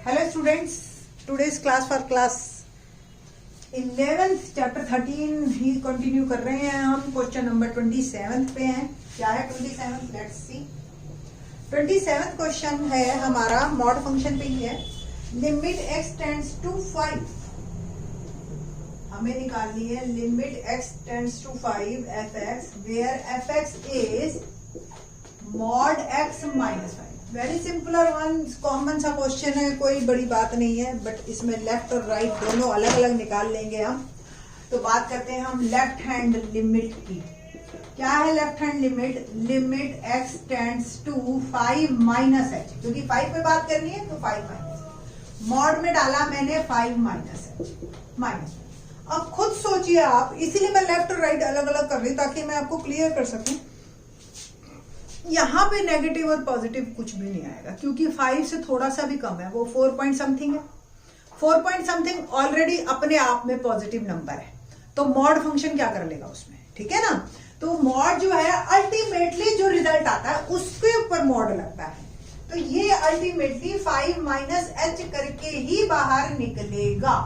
Hello students, today's class for class 11th chapter 13 he continue कर रहे हैं हम। क्वेश्चन नंबर 27 पे हैं। क्या है 27? Let's see. 27th क्वेश्चन है हमारा मॉड फंक्शन पे ही है। लिमिट x टेंड्स टू 5, हमें निकालनी है limit x tends to 5 fx where fx is mod x minus 5। Very simple और वन कॉमन सा क्वेश्चन है, कोई बड़ी बात नहीं है, बट इसमें लेफ्ट और राइट दोनों अलग अलग निकाल लेंगे हम। तो बात करते हैं हम लेफ्ट हैंड लिमिट की। क्या है left hand limit? Limit x tends to 5 minus h, क्योंकि 5 पे बात करनी है तो 5 माइनस, मॉड में डाला मैंने 5 माइनस h माइनस। अब खुद सोचिए आप, इसीलिए मैं लेफ्ट और राइट अलग अलग कर रही हूँ ताकि मैं आपको क्लियर कर सकूं। यहाँ पे नेगेटिव और पॉजिटिव कुछ भी नहीं आएगा, क्योंकि 5 से थोड़ा सा भी कम है, वो 4 पॉइंट समथिंग है। 4 पॉइंट समथिंग ऑलरेडी अपने आप में पॉजिटिव नंबर है, तो मॉड फंक्शन क्या कर लेगा उसमें, ठीक है ना। तो मॉड जो है अल्टीमेटली जो रिजल्ट आता है उसके ऊपर मॉड लगता है, तो ये अल्टीमेटली 5 माइनस h करके ही बाहर निकलेगा।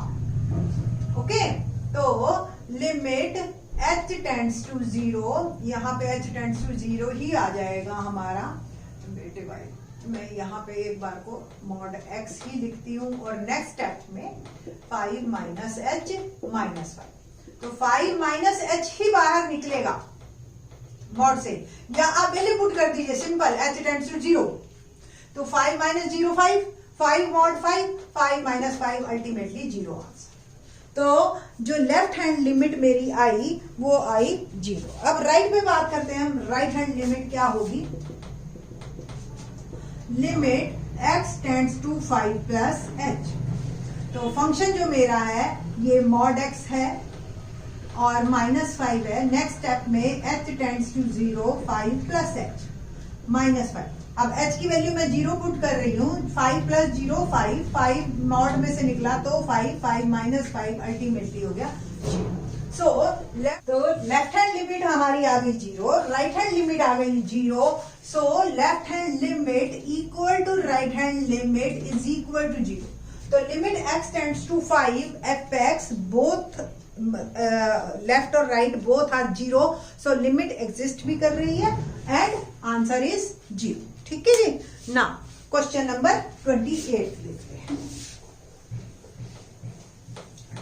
ओके, तो लिमिट h टेंड्स टू 0, यहाँ पे h टेंड्स टू 0 ही आ जाएगा हमारा। बेटे भाई मैं यहाँ पे एक बार को मॉड x ही लिखती हूँ और नेक्स्ट स्टेप में 5 माइनस h माइनस 5, तो 5 माइनस h ही बाहर निकलेगा मॉड से, या आप वैल्यू पुट कर दीजिए सिंपल, h टेंड्स टू 0, तो 5 minus 0 5 mod 5 minus 5 ultimately 0 answer. तो जो लेफ्ट हैंड लिमिट मेरी आई वो आई 0। अब राइट में बात करते हैं हम। राइट हैंड लिमिट क्या होगी? Limit x tends to 5 plus h। तो फंक्शन जो मेरा है ये मॉड x है और माइनस 5 है। नेक्स्ट स्टेप में h tends to 0 5 plus h minus 5। अब h की वैल्यू मैं 0 पुट कर रही हूँ, 5 प्लस 0 5 मॉड में से निकला तो 5 माइनस 5 अल्टीमेटली हो गया 0। सो लेफ्ट हैंड लिमिट हमारी आ गई 0, राइट हैंड लिमिट आ गई 0। So left hand limit equal to right hand limit is equal to 0। तो limit x tends to 5 fx both left और right both are 0, so limit exist भी कर रही है एंड आंसर इज 0। ठीक है जी। ना क्वेश्चन नंबर 28 देखते हैं।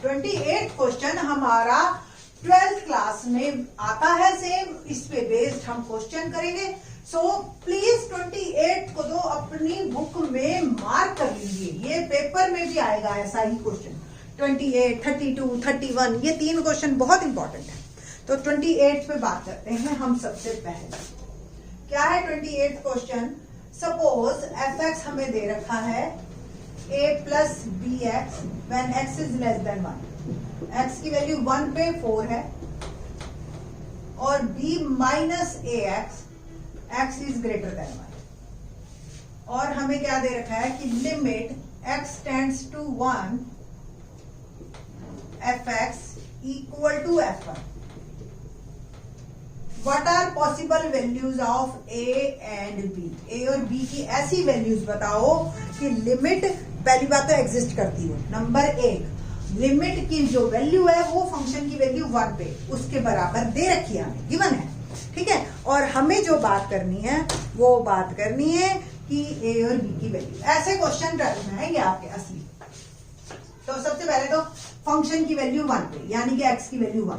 28 क्वेश्चन हमारा 12th क्लास में आता है सेम, इस पे बेस्ड हम क्वेश्चन करेंगे। सो प्लीज 28 को तो अपनी बुक में मार्क कर लीजिए, ये पेपर में भी आएगा ऐसा ही क्वेश्चन। 28, 32, 31 ये 3 क्वेश्चन बहुत इंपॉर्टेंट है। तो 28 पे बात करते हैं हम। सबसे पहले क्या है 28 क्वेश्चन? सपोज fx हमें दे रखा है a plus b x when x is less than 1। x की वैल्यू 1 पे 4 है और b minus a x is greater than 1। और हमें क्या दे रखा है कि limit x tends to 1 fx equal to f1। What are possible values of a and b? a और b की ऐसी वैल्यूज बताओ कि लिमिट पहली बात तो एग्जिस्ट करती हो। नंबर 1, लिमिट की जो वैल्यू है वो फंक्शन की वैल्यू 1 पे उसके बराबर दे रखी है, हमें गिवन है, ठीक है। और हमें जो बात करनी है वो बात करनी है कि a और b की वैल्यू। ऐसे क्वेश्चन टर्म है ये आपके असली। तो सबसे पहले तो फंक्शन की वैल्यू 1 पे, यानी कि x की वैल्यू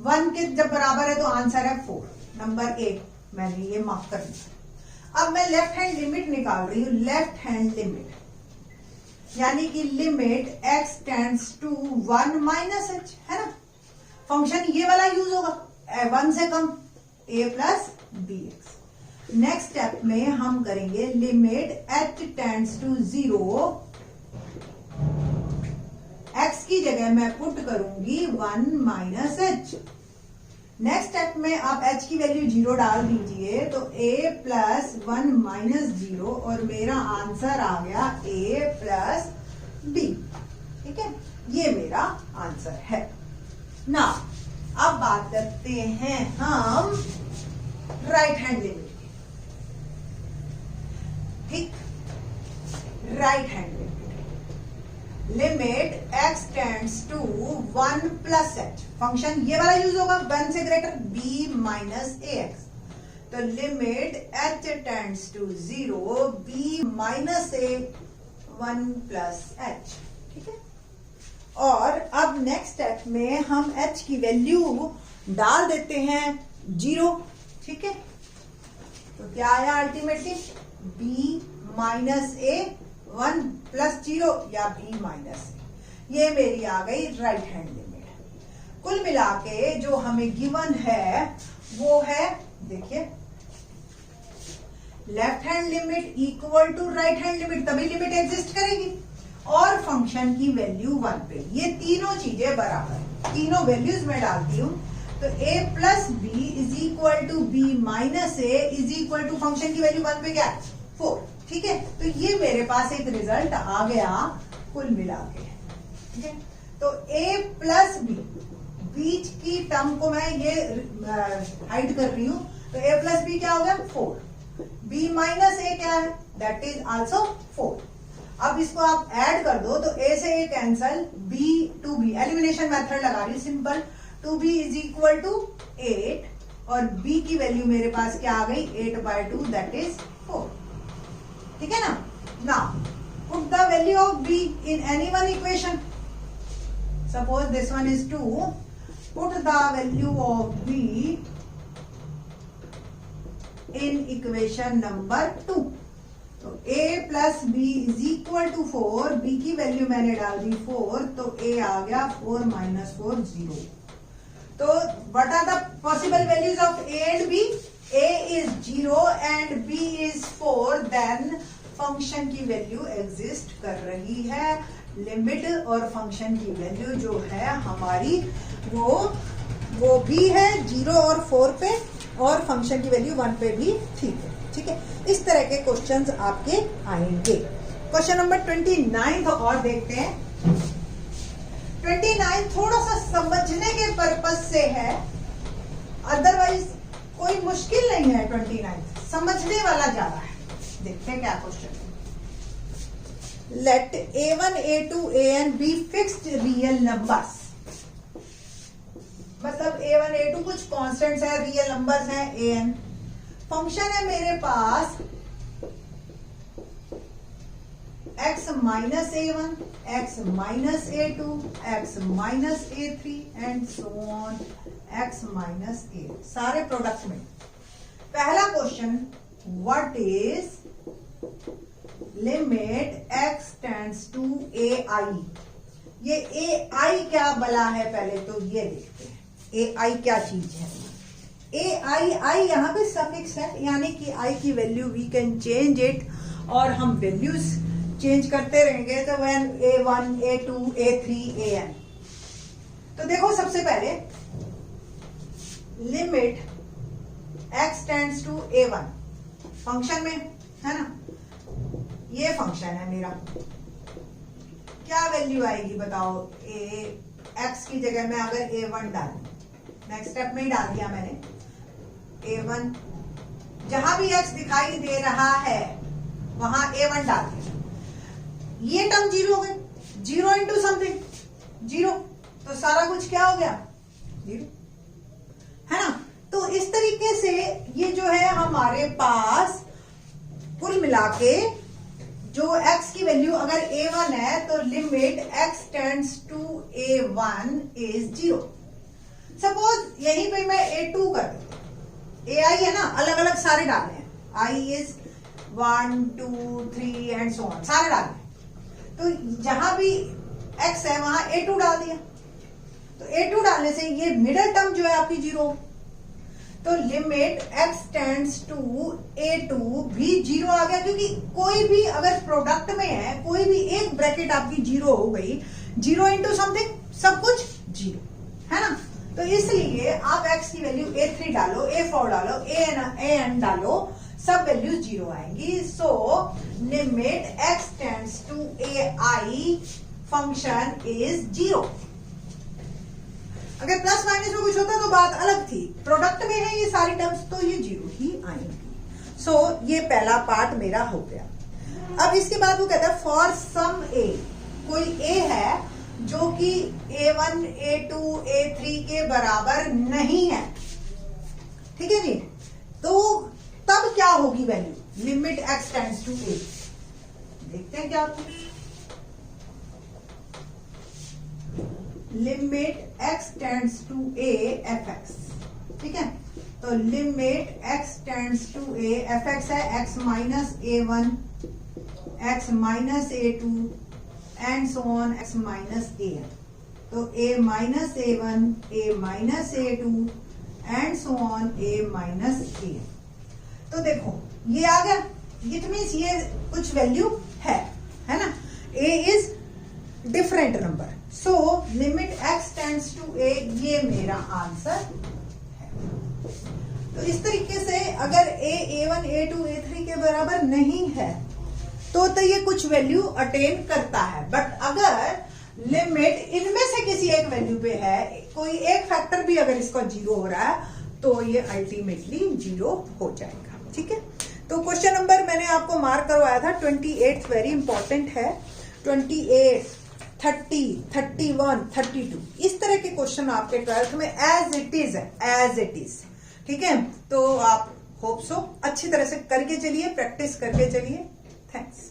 1 के जब बराबर है तो आंसर है 4। नंबर 1 मैंने ये मार्क कर दिया। अब मैं लेफ्ट हैंड लिमिट निकाल रही हूँ। लेफ्ट हैंड लिमिट यानी कि limit x tends to 1 minus h, है ना। फंक्शन ये वाला यूज होगा, 1 से कम a plus b x. Next step में हम करेंगे limit h tends to 0, x की जगह मैं पुट करूंगी 1 माइनस h। नेक्स्ट स्टेप में आप h की वैल्यू 0 डाल दीजिए तो a प्लस 1 माइनस 0 और मेरा आंसर आ गया a प्लस b। ठीक है, ये मेरा आंसर है ना। अब बात करते हैं हम राइट हैंड लिमिट की। ठीक, right hand limit limit x tends to 1 plus h, function ये वाला यूज होगा 1 से ग्रेटर b माइनस ax, तो limit h tends to 0 b minus a 1 plus h, ठीक है। और अब नेक्स्ट स्टेप में हम h की वैल्यू डाल देते हैं 0, ठीक है। तो क्या आया ultimately b minus a 1 plus 0 या b माइनस a, ये मेरी आ गई राइट हैंड लिमिट। कुल मिला के जो हमें गिवन है वो है, देखिए, left hand limit equal to right hand limit, तभी लिमिट एग्जिस्ट करेगी, और फंक्शन की वैल्यू 1 पे, ये तीनों चीजें बराबर, तीनों वैल्यूज में डालती हूं, तो a plus b is equal to b minus a is equal to function की वैल्यू 1 पे क्या है 4, ठीक है। तो ये मेरे पास एक रिजल्ट आ गया कुल मिला के, ठीक है। तो a प्लस बी, बीच की टर्म को मैं ये हाइड कर रही हूं, तो a प्लस बी क्या हो गया 4, b माइनस ए क्या है दैट इज आल्सो 4। अब इसको आप ऐड कर दो तो a से a cancel, b to b, elimination method लगा रही हूं simple, 2b is equal to 8 और b की वैल्यू मेरे पास क्या आ गई 8/2 दैट इज 4, ठीक है ना। Now put the value of b in any one equation, suppose this one is 2, put the value of b in equation number 2, तो a plus b is equal to 4, b की value मैंने डाल दी 4, तो a आ गया 4 minus 4 0। तो what are the possible values of a and b? a is 0 and b is 4, then function की value exist कर रही है। लिमिट और फंक्शन की वैल्यू जो है हमारी वो भी है 0 और 4 पे, और फंक्शन की वैल्यू 1 पे भी ठीक है, ठीक है। इस तरह के क्वेश्चंस आपके आएंगे। क्वेश्चन नंबर 29 और देखते हैं। 29 थोड़ा सा समझने के पर्पज से है, अदरवाइज कोई मुश्किल नहीं है। 29 समझने वाला ज्यादा है। देखते हैं क्या क्वेश्चन है। Let a1 a2 an be fixed real numbers, मतलब a1 a2 कुछ कॉन्स्टेंट्स है, रियल नंबर्स हैं an। फंक्शन है मेरे पास x minus a1, x minus a2, x minus a3 and so on x minus a, सारे product में। पहला question, what is limit x tends to ai। ये ai क्या बला है, पहले तो ये देखते हैं ai क्या चीज है। ai यहाँ पे सफिक्स है, यानी कि i की value we can change it, और हम वैल्यूज चेंज करते रहेंगे। तो when a1 a2 a3 an, तो देखो सबसे पहले limit x tends to a1, function में है ना, ये फंक्शन है मेरा, क्या वैल्यू आएगी बताओ। x की जगह में अगर a1 डाल, नेक्स्ट स्टेप में ही डाल दिया मैंने a1, जहां भी x दिखाई दे रहा है वहां a1 डाल दिया। ये टर्म 0 हो गई, 0 इंटू समथिंग 0, तो सारा कुछ क्या हो गया 0, है ना। तो इस तरीके से ये जो है हमारे पास कुल मिला के जो x की वैल्यू अगर a1 है तो limit x tends to a1 is 0। Suppose यहीं पे मैं a2 कर देती, ai है ना, अलग अलग सारे डालने हैं, i is 1 2 3 and so on, सारे डालने। तो जहां भी x है वहां a2 डाल दिया, तो a2 डालने से ये मिडल टर्म जो है आपकी 0, तो limit x tends to a2 भी 0 आ गया, क्योंकि कोई भी अगर प्रोडक्ट में है, कोई भी एक ब्रैकेट आपकी 0 हो गई, 0 इंटू समथिंग सब कुछ 0, है ना। तो इसलिए आप x की वैल्यू a3 डालो, a4 डालो, an डालो, सब वैल्यूज 0 आएंगी। So limit x tends to ai function is 0। अगर प्लस माइनस में कुछ होता तो बात अलग थी, प्रोडक्ट में है ये सारी टर्म्स, तो ये 0 ही आएंगी। सो ये पहला पार्ट मेरा हो गया। अब इसके बाद वो कहता है फॉर सम ए, कोई ए है जो कि A1, A2, A3 के बराबर नहीं है, ठीक है जी, तो तब क्या होगी value, limit x tends to A. देखते हैं क्या होता है, limit x tends to A F X, ठीक है, तो limit x tends to A F X है x minus A1, x minus A2 and so on x minus AN, तो a minus A1, a minus A2 and so on a minus AN। तो देखो ये आ गया, it means ये कुछ value है ना, a is different number, so limit x tends to a, ये मेरा आंसर है। तो इस तरीके से अगर a A1, A2, A3 के बराबर नहीं है तो ये कुछ वैल्यू अटेन करता है, बट अगर लिमिट इनमें से किसी एक वैल्यू पे है, कोई एक फैक्टर भी अगर इसका 0 हो रहा है तो ये अल्टीमेटली 0 हो जाएगा, ठीक है। तो क्वेश्चन नंबर मैंने आपको मार्क करवाया था 28 वेरी इंपॉर्टेंट है, 28, 30, 31, 32 इस तरह के क्वेश्चन आपके 12th में एज इट इज है, एज इट इज, ठीक है। तो आप होप सो अच्छी तरह से करके चलिए, प्रैक्टिस करके चलिए। थैंक्स।